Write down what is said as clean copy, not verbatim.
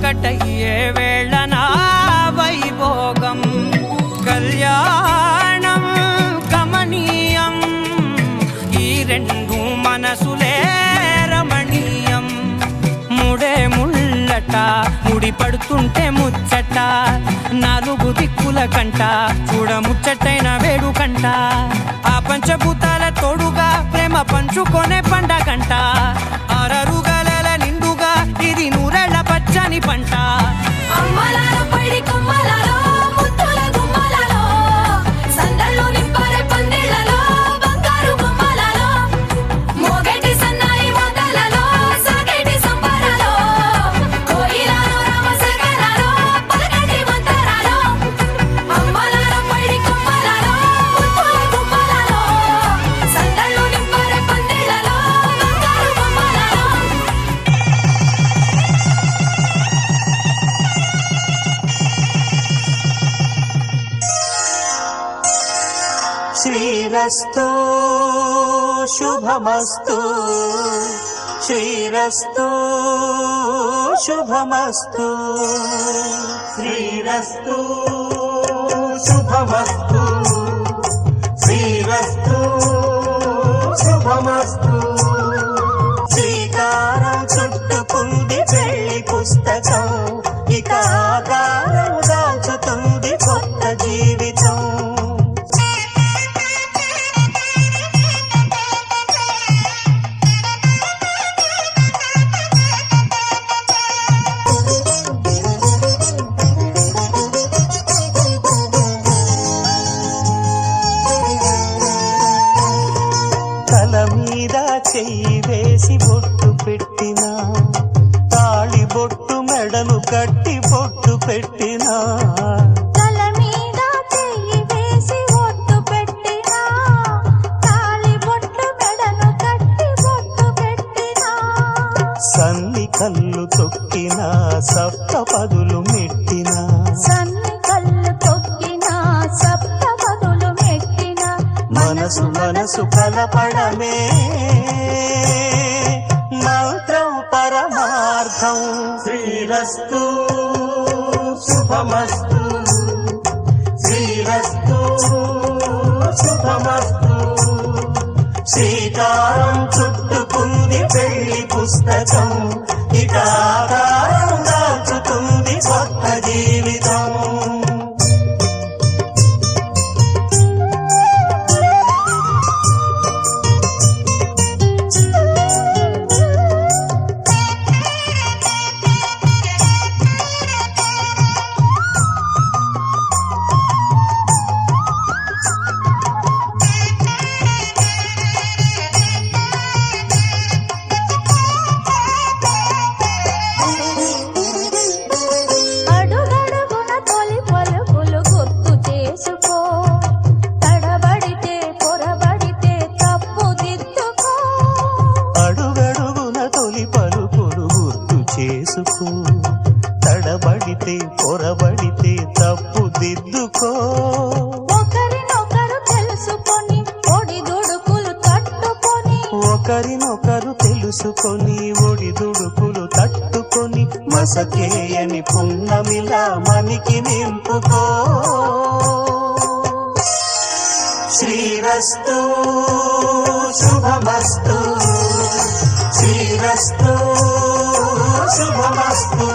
ఒక్కటయ్యే వేళన వైభోగం కళ్యాణం గమనీయం ఈ రెండు మనసులే రమణీయం ముడే ముళ్ళట ముడి పడుతుంటే ముచ్చట నాలుగు దిక్కుల కంట చూడ ముచ్చటైన వేడుకంట ఆ పంచభూతాల తోడుగా ప్రేమ పంచుకొనే పండగంట ఆరరుగల నిండుగా ఇది నూరెళ్ళ పచ్చని పంట శ్రీరస్తు శుభమస్తు శ్రీరస్తు శుభమస్తు శ్రీరస్తు శుభమస్తు శ్రీరస్తు శుభమస్తు శ్రీకారం చుట్టుకుంది పెళ్లి పుస్తకం ఇక ఆకారం దాల్చుతుంది కొత్త జీవితం చెయ్యి వేసి బొట్టు పెట్టినా తాళి బొట్టు మెడలు కట్టి బొట్టు పెట్టినా తల మీద చెయ్యి వేసి బొట్టు పెట్టినా తాళి బొట్టు మెడలు కట్టి బొట్టు పెట్టినా సన్ని కళ్ళు తొక్కినా సప్త పదులు మెట్టినా సన్ని కళ్ళు తొక్కినా సప్త పదులు మెట్టినా మనసు మనసు కలపడమే మంత్రం పరమార్థం శ్రీరస్తు శుభమస్తు శ్రీరస్తు శుభమస్తు శ్రీకారం చుట్టుకుంది పెళ్లి పుస్తకం ఇక ఆకారం దాల్చుతుంది కొత్త జీవితం తడబడితే పొరబడితే తప్పు దిద్దుకో ఒకరినొకరు తెలుసుకొని ఒడిదుడుకులు తట్టుకొని ఒకరినొకరు తెలుసుకొని ఒడిదుడుకులు తట్టుకొని మసకేయని పున్నమిలా మనికి నింపుకో శ్రీరస్తు శుభమస్తు శ్రీరస్తు శుభమస్తు